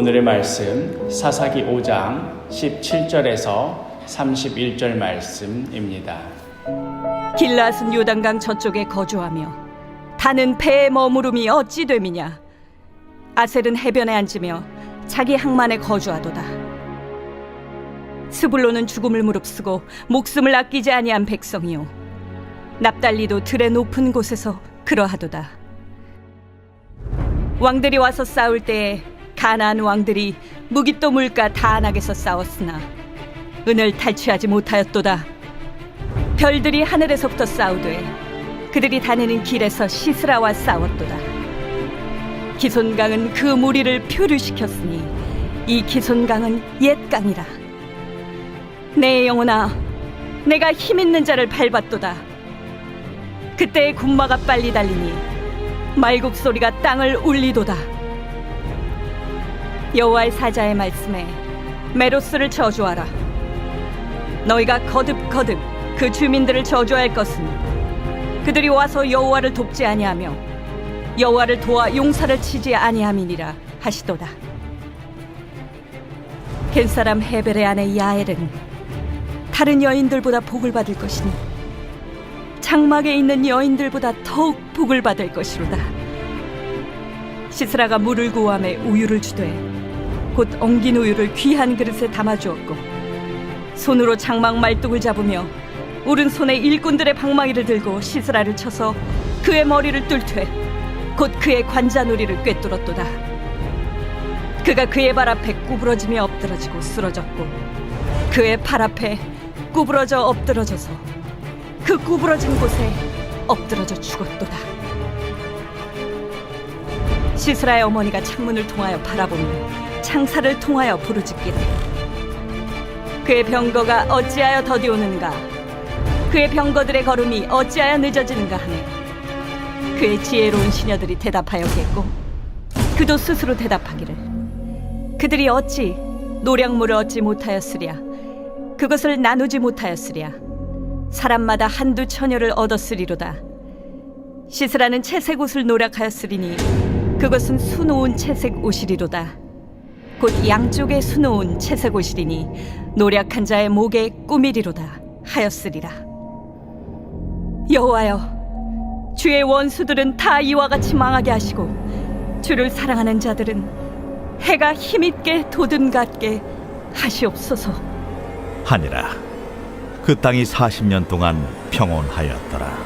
오늘의 말씀 사사기 5장 17절에서 31절 말씀입니다. 길라앗은 요단강 저쪽에 거주하며 다는 배에 머무름이 어찌 됨이냐. 아셀은 해변에 앉으며 자기 항만에 거주하도다. 스불론은 죽음을 무릅쓰고 목숨을 아끼지 아니한 백성이요, 납달리도 들의 높은 곳에서 그러하도다. 왕들이 와서 싸울 때에 가나안 왕들이 무깃도 물가 다안악에서 싸웠으나 은을 탈취하지 못하였도다. 별들이 하늘에서부터 싸우되 그들이 다니는 길에서 시스라와 싸웠도다. 기손강은 그 무리를 표류시켰으니 이 기손강은 옛 강이라. 내 영혼아, 내가 힘있는 자를 밟았도다. 그때의 군마가 빨리 달리니 말국 소리가 땅을 울리도다. 여호와의 사자의 말씀에 메로스를 저주하라. 너희가 거듭거듭 그 주민들을 저주할 것은 그들이 와서 여호와를 돕지 아니하며 여호와를 도와 용사를 치지 아니함이니라 하시도다. 겐사람 헤벨의 아내 야엘은 다른 여인들보다 복을 받을 것이니 장막에 있는 여인들보다 더욱 복을 받을 것이로다. 시스라가 물을 구함에 우유를 주되 곧 엉긴 우유를 귀한 그릇에 담아주었고, 손으로 장막 말뚝을 잡으며 오른손에 일꾼들의 방망이를 들고 시스라를 쳐서 그의 머리를 뚫되 곧 그의 관자놀이를 꿰뚫었도다. 그가 그의 발 앞에 구부러지며 엎드러지고 쓰러졌고 그의 팔 앞에 구부러져 엎드러져서 그 구부러진 곳에 엎드러져 죽었도다. 시스라의 어머니가 창문을 통하여 바라보며 창살을 통하여 부르짖기를, 그의 병거가 어찌하여 더디오는가, 그의 병거들의 걸음이 어찌하여 늦어지는가 하네. 그의 지혜로운 시녀들이 대답하였겠고 그도 스스로 대답하기를, 그들이 어찌 노량물을 얻지 못하였으랴, 그것을 나누지 못하였으랴. 사람마다 한두 처녀를 얻었으리로다. 시스라는 채색 옷을 노력하였으리니 그것은 수놓은 채색 옷이리로다. 곧 양쪽에 수놓은 채색 옷이리니 노력한 자의 목에 꾸미리로다 하였으리라. 여호와여, 주의 원수들은 다 이와 같이 망하게 하시고 주를 사랑하는 자들은 해가 힘있게 돋음같게 하시옵소서. 하니라. 그 땅이 40년 동안 평온하였더라.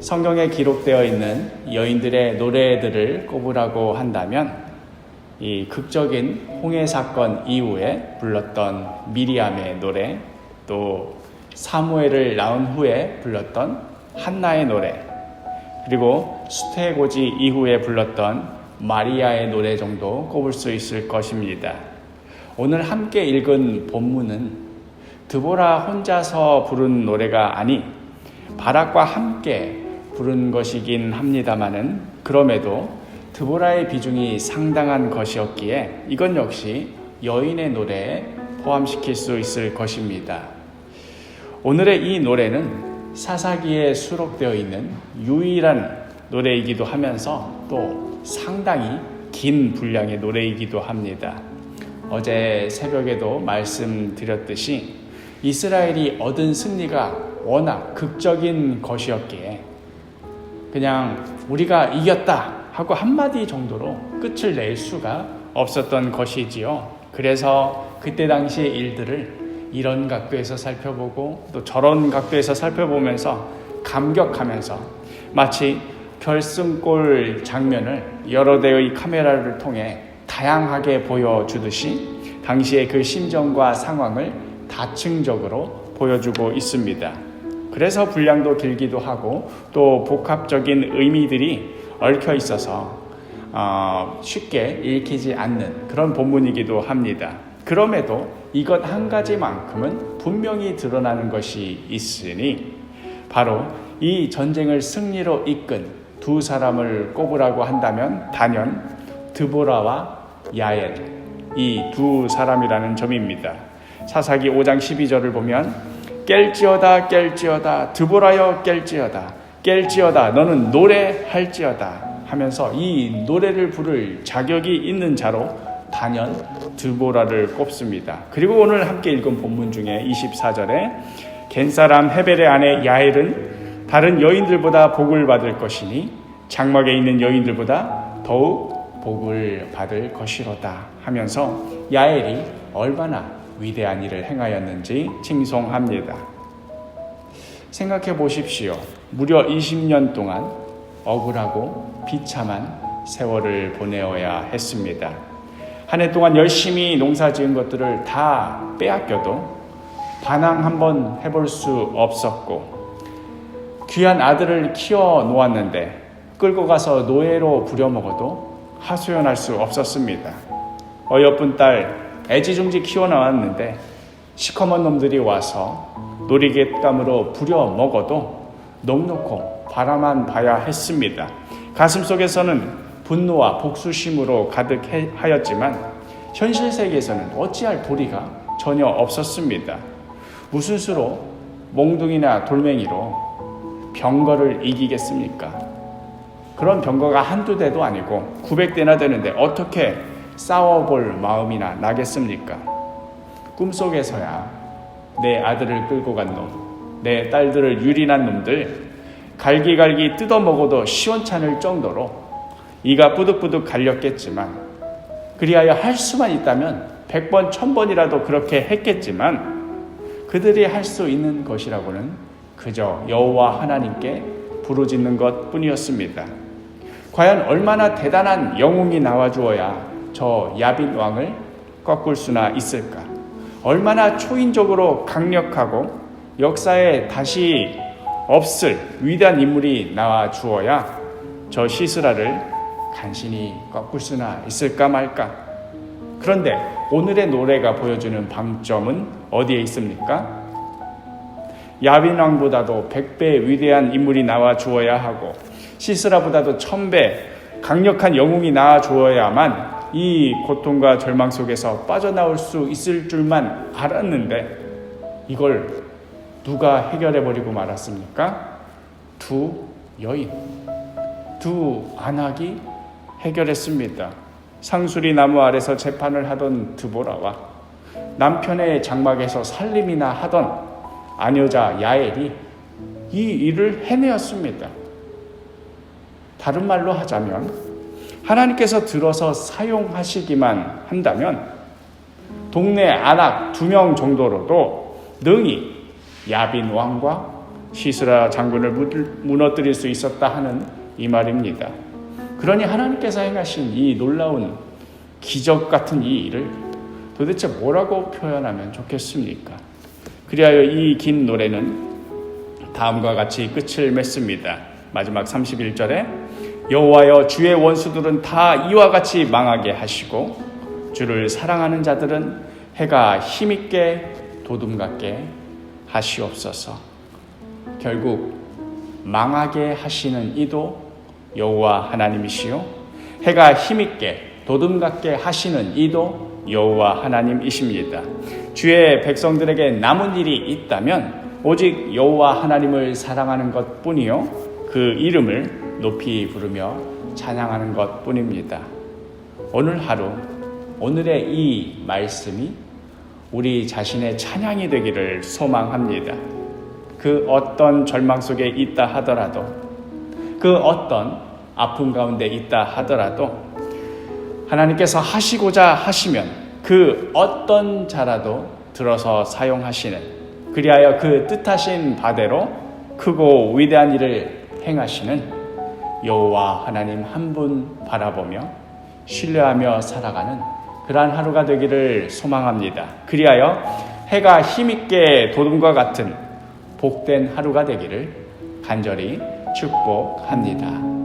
성경에 기록되어 있는 여인들의 노래들을 꼽으라고 한다면 이 극적인 홍해 사건 이후에 불렀던 미리암의 노래, 또 사무엘을 낳은 후에 불렀던 한나의 노래, 그리고 수태고지 이후에 불렀던 마리아의 노래 정도 꼽을 수 있을 것입니다. 오늘 함께 읽은 본문은 드보라 혼자서 부른 노래가 아닌 바락과 함께 부른 것이긴 합니다마는, 그럼에도 드보라의 비중이 상당한 것이었기에 이건 역시 여인의 노래에 포함시킬 수 있을 것입니다. 오늘의 이 노래는 사사기에 수록되어 있는 유일한 노래이기도 하면서 또 상당히 긴 분량의 노래이기도 합니다. 어제 새벽에도 말씀드렸듯이 이스라엘이 얻은 승리가 워낙 극적인 것이었기에 그냥 우리가 이겼다 하고 한마디 정도로 끝을 낼 수가 없었던 것이지요. 그래서 그때 당시의 일들을 이런 각도에서 살펴보고 또 저런 각도에서 살펴보면서 감격하면서 마치 결승골 장면을 여러 대의 카메라를 통해 다양하게 보여주듯이 당시의 그 심정과 상황을 다층적으로 보여주고 있습니다. 그래서 분량도 길기도 하고 또 복합적인 의미들이 얽혀 있어서 쉽게 읽히지 않는 그런 본문이기도 합니다. 그럼에도 이것 한 가지만큼은 분명히 드러나는 것이 있으니 바로 이 전쟁을 승리로 이끈 두 사람을 꼽으라고 한다면 단연 드보라와 야엘, 이 두 사람이라는 점입니다. 사사기 5장 12절을 보면 깰지어다 깰지어다 드보라여 깰지어다 깰지어다 너는 노래할지어다 하면서 이 노래를 부를 자격이 있는 자로 단연 드보라를 꼽습니다. 그리고 오늘 함께 읽은 본문 중에 24절에 겐사람 헤벨의 아내 야엘은 다른 여인들보다 복을 받을 것이니 장막에 있는 여인들보다 더욱 복을 받을 것이로다 하면서 야엘이 얼마나 위대한 일을 행하였는지 칭송합니다. 생각해 보십시오. 무려 20년 동안 억울하고 비참한 세월을 보내어야 했습니다. 한 해 동안 열심히 농사 지은 것들을 다 빼앗겨도 반항 한번 해볼 수 없었고, 귀한 아들을 키워 놓았는데 끌고 가서 노예로 부려먹어도 하소연할 수 없었습니다. 어여쁜 딸 애지중지 키워 나왔는데 시커먼 놈들이 와서 놀이객감으로 부려먹어도 넋놓고 바라만 봐야 했습니다. 가슴속에서는 분노와 복수심으로 가득하였지만 현실 세계에서는 어찌할 도리가 전혀 없었습니다. 무슨 수로 몽둥이나 돌멩이로 병거를 이기겠습니까? 그런 병거가 한두 대도 아니고 900대나 되는데 어떻게 싸워볼 마음이나 나겠습니까? 꿈속에서야 내 아들을 끌고 간 놈, 내 딸들을 유린한 놈들 갈기갈기 뜯어먹어도 시원찮을 정도로 이가 뿌득뿌득 갈렸겠지만, 그리하여 할 수만 있다면 100번 1000번이라도 그렇게 했겠지만 그들이 할 수 있는 것이라고는 그저 여호와 하나님께 부르짖는 것뿐이었습니다. 과연 얼마나 대단한 영웅이 나와주어야 저 야빈 왕을 꺾을 수나 있을까? 얼마나 초인적으로 강력하고 역사에 다시 없을 위대한 인물이 나와주어야 저 시스라를 간신히 꺾을 수나 있을까 말까? 그런데 오늘의 노래가 보여주는 방점은 어디에 있습니까? 야빈 왕보다도 100배 위대한 인물이 나와 주어야 하고 시스라보다도 1000배 강력한 영웅이 나와 주어야만 이 고통과 절망 속에서 빠져나올 수 있을 줄만 알았는데 이걸 누가 해결해버리고 말았습니까? 두 여인, 두 안악이 해결했습니다. 상수리 나무 아래서 재판을 하던 드보라와 남편의 장막에서 살림이나 하던 아녀자 야엘이 이 일을 해내었습니다. 다른 말로 하자면 하나님께서 들어서 사용하시기만 한다면 동네 안악 2명 정도로도 능히 야빈 왕과 시스라 장군을 무너뜨릴 수 있었다 하는 이 말입니다. 그러니 하나님께서 행하신 이 놀라운 기적 같은 이 일을 도대체 뭐라고 표현하면 좋겠습니까? 그리하여 이 긴 노래는 다음과 같이 끝을 맺습니다. 마지막 31절에 여호와여 주의 원수들은 다 이와 같이 망하게 하시고 주를 사랑하는 자들은 해가 힘있게 도둠같게 하시옵소서. 결국 망하게 하시는 이도 여호와 하나님이시요 해가 힘있게 도둠같게 하시는 이도 여호와 하나님이십니다. 주의 백성들에게 남은 일이 있다면 오직 여호와 하나님을 사랑하는 것뿐이요 그 이름을 높이 부르며 찬양하는 것뿐입니다. 오늘 하루 오늘의 이 말씀이 우리 자신의 찬양이 되기를 소망합니다. 그 어떤 절망 속에 있다 하더라도, 그 어떤 아픔 가운데 있다 하더라도 하나님께서 하시고자 하시면 그 어떤 자라도 들어서 사용하시는, 그리하여 그 뜻하신 바대로 크고 위대한 일을 행하시는 여호와 하나님 한 분 바라보며 신뢰하며 살아가는 그러한 하루가 되기를 소망합니다. 그리하여 해가 힘있게 도둠과 같은 복된 하루가 되기를 간절히 축복합니다.